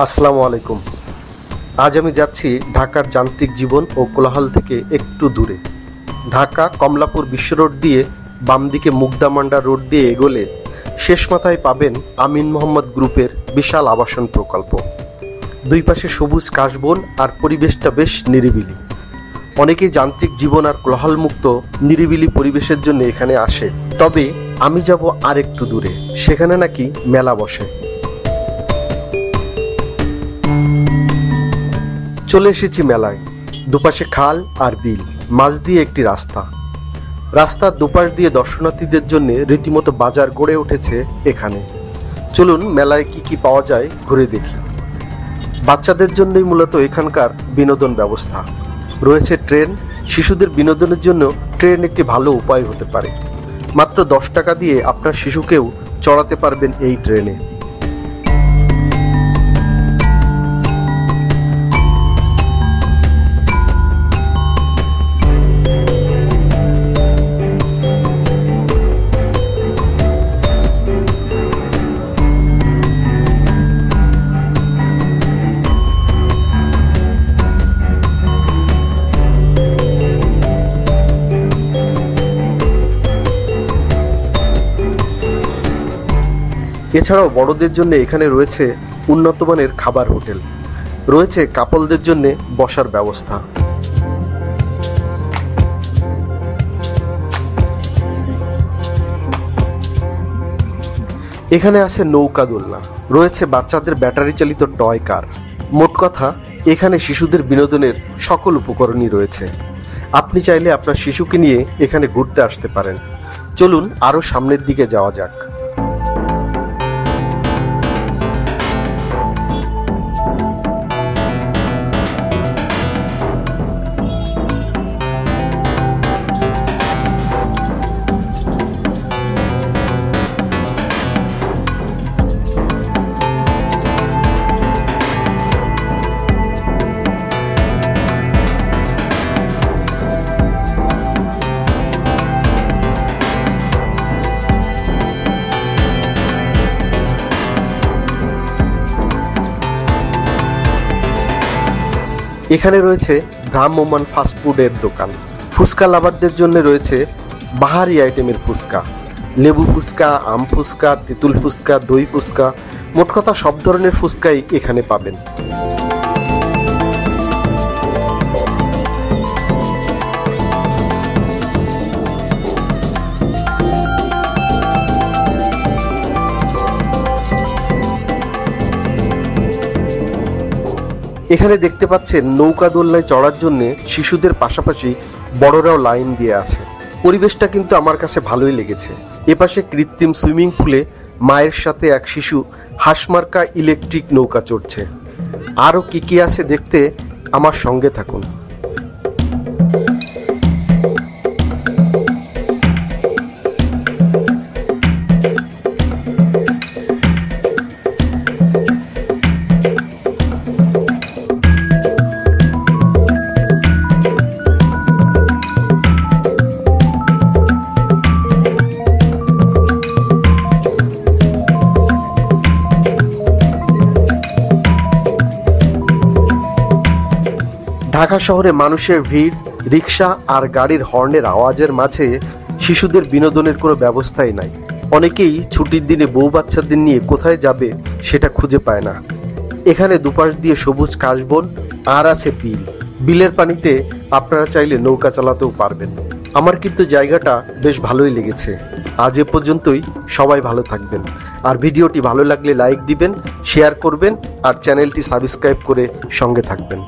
আসসালামু আলাইকুম। আজ আমি যাচ্ছি ঢাকার যান্ত্রিক জীবন ও কোলাহল থেকে একটু দূরে। ঢাকা কমলাপুর বিশ্ব রোড দিয়ে বাম দিকে মুগদামান্ডা রোড দিয়ে এগোলে শেষ মাথায় পাবেন আমিন মোহাম্মদ গ্রুপের বিশাল আবাসন প্রকল্প। দুই পাশে সবুজ কাশবন আর পরিবেশটা বেশ নিরিবিলি। অনেকেই যান্ত্রিক জীবন আর কোলাহলমুক্ত নিরিবিলি পরিবেশের জন্য এখানে আসে, তবে আমি যাব আর একটু দূরে। সেখানে নাকি মেলা বসে। চলে এসেছি মেলায়। দুপাশে খাল আর বিল, মাঝ দিয়ে একটি রাস্তার দুপাশ দিয়ে দর্শনার্থীদের জন্য রীতিমতো বাজার গড়ে উঠেছে এখানে। চলুন মেলায় কি কি পাওয়া যায় ঘুরে দেখি। বাচ্চাদের জন্যই মূলত এখানকার বিনোদন ব্যবস্থা রয়েছে। ট্রেন, শিশুদের বিনোদনের জন্য ট্রেন একটি ভালো উপায় হতে পারে। মাত্র 10 টাকা দিয়ে আপনার শিশুকেও চড়াতে পারবেন এই ট্রেনে। এছাড়াও বড়দের জন্য এখানে রয়েছে উন্নত মানের খাবার হোটেল, রয়েছে কাপলদের জন্য বসার ব্যবস্থা। এখানে আছে নৌকা দোলনা, রয়েছে বাচ্চাদের ব্যাটারি চালিত টয় কার। মোট কথা, এখানে শিশুদের বিনোদনের সকল উপকরণই রয়েছে। আপনি চাইলে আপনার শিশুকে নিয়ে এখানে ঘুরতে আসতে পারেন। চলুন আরো সামনের দিকে যাওয়া যাক। এখানে রয়েছে ভ্রাম্যমান ফাস্টফুডের দোকান। ফুচকা লাভারদের জন্য রয়েছে বাহারি আইটেমের ফুচকা, লেবু ফুচকা, আম ফুচকা, তেঁতুল ফুচকা, দই ফুচকা। মোট কথা সব ধরনের ফুচকাই এখানে পাবেন। এখানে দেখতে পাচ্ছেন নৌকা দোলনায় চড়ার জন্য শিশুদের পাশাপাশি বড়রাও লাইন দিয়ে আছে। পরিবেশটা কিন্তু আমার কাছে ভালোই লেগেছে। এপাশে কৃত্রিম সুইমিং পুলে মায়ের সাথে এক শিশু হাঁসমার্কা ইলেকট্রিক নৌকা চড়ছে। আরও কি কি আছে দেখতে আমার সঙ্গে থাকুন। ঢাকা শহরে মানুষের ভিড়, রিক্সা আর গাড়ির হর্নের আওয়াজের মাঝে শিশুদের বিনোদনের কোনো ব্যবস্থাই নাই। অনেকেই ছুটির দিনে বউ বাচ্চাদের নিয়ে কোথায় যাবে সেটা খুঁজে পায় না। এখানে দুপাশ দিয়ে সবুজ কাশবন আর আছে বিল। বিলের পানিতে আপনারা চাইলে নৌকা চালাতেও পারবেন। আমার কিন্তু জায়গাটা বেশ ভালোই লেগেছে। আজ এ পর্যন্তই। সবাই ভালো থাকবেন। আর ভিডিওটি ভালো লাগলে লাইক দিবেন, শেয়ার করবেন আর চ্যানেলটি সাবস্ক্রাইব করে সঙ্গে থাকবেন।